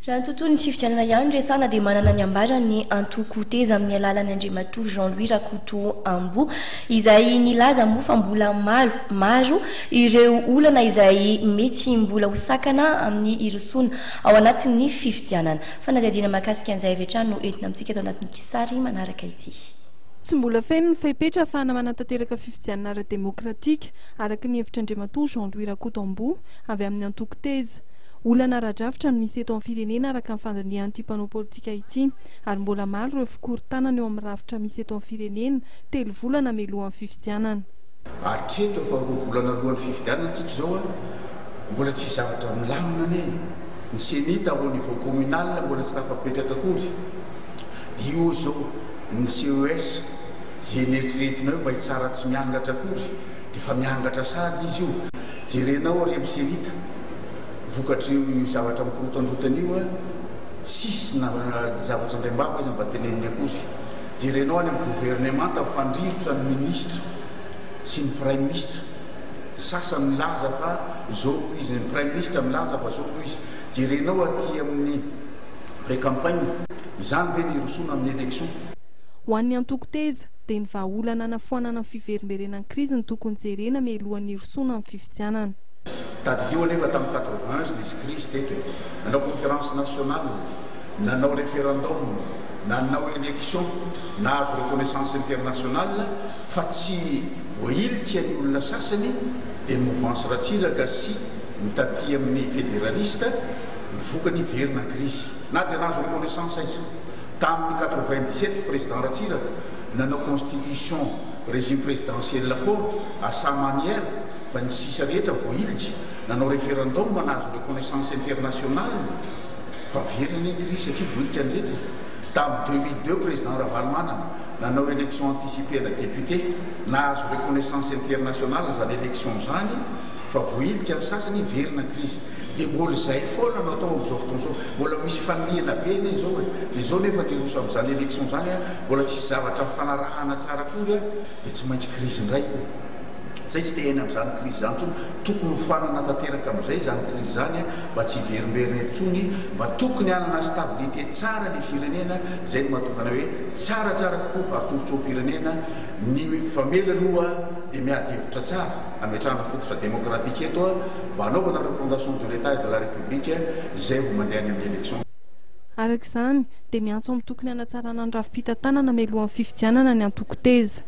Raha ny tontolo ny fifidianana ihany resahana dia manana ny ambarany antoko teza amin'ny alalan'ny Andriamatoa Jean-Louis Rakotomambo izay nilaza moa fa mbola maro ireo olana izay mety mbola hosakana amin'ny irosoana ao anatin'ny fifidianana. Fanadihadiana mahakasika an'izay avy hatrany no entina amintsika eto anatin'ny kisary manaraka ity. Tsy mbola feno ny fepetra fa manantanteraka fifidianana ara-demokratika araka ny hevitr'Andriamatoa Jean-Louis Rakotomambo avy amin'ny antoko teza. Olana ara-drafitra no misy eto amin'ny firenena araka ny fandinihan'ity mpanao politika ity ary mbola maro ireo fikorontanana eo amin'ny rafitra misy eto amin'ny firenena 3 volana mialohan'ny fifidianana. Hatreto fa 2 volana alohan'ny fifidianana antsika izao mbola tsy zavatra milamina ane. Ny senita au niveau communal mbola tsy tafapetraka akory. Io zao ny CES zay neritreretinao mba tsara tsy miangatra akory dia fa miangatra sady izy io. Jerenao ary amin'ny senita vokatra io zavatra mikorotandrotana io tsisy na zavatra indray mbava izy mba teneniny akory. Jerenao any amin'ny gouvernement tafandrivotra ny ministre sy ny prime ministre sasany milaza fa zao izy ny prime ministre milaza fa zao izy. Jerenao aty amin'ny pré-campagne izany ve ny irosona amin'ny élection. Ho an'ny antoko teza dia ny vahaolana nafoanana ny fiverimberenan'ny krizy ny tokony jerena mialohan'ny irosona amin'ny fifidianana. Taddio anefa tamin'ny 81 nisy crise teto nanao conférence nationale nanao référendum nanao élection nahazo reconnaissance internationale fa tsy voailika ny olona sasany dia mouvance ratsiraka sy mitaty amin'ny fédéraliste vokany verina crise na dia nahazo reconnaissance izy. Tamin'ny 97 président ratsiraka nanao constitution régime présidentiel fort à sa manière fa ny sisa rehetra voailika nanao référendum nahazo reconnaissance internationale fa verina ny crise satria voilika ny rehetra. Tamin'ny 2002 président Ravalomanana nanao élection anticipée na député nahazo reconnaissance internationale zany élection zany fa voilika ny sasany verina crise. Dia mbola izay foana no atao amin'izao fotoana izao mbola misy faniliana be ne izao dia izao nefa dia roso amin'izany élection zany mbola tsisy zavatra fanarahana tsara akory dia tsy maintsy crise indray. Zay tsy te hena amin'izany crise zany intsony tokony hofanana tanteraka amin'izay zany crise zany mba tsy verimberina intsony mba tokony hanana stabilité tsara ny firenena zay no mahatonga hoe tsaratsara kokoa ary tongotra pirenena ny famelanoa dia miady hevitra tsara ametrahana fototra démocratique eto mba hanaovana refondation de l'état et de la république zay ho mandeha any amin'ny élection. Araka izany dia miantso amin'ny tokony hanatsarana ny rafim-pitantanana mialohan'ny fifidianana ny antoko teza.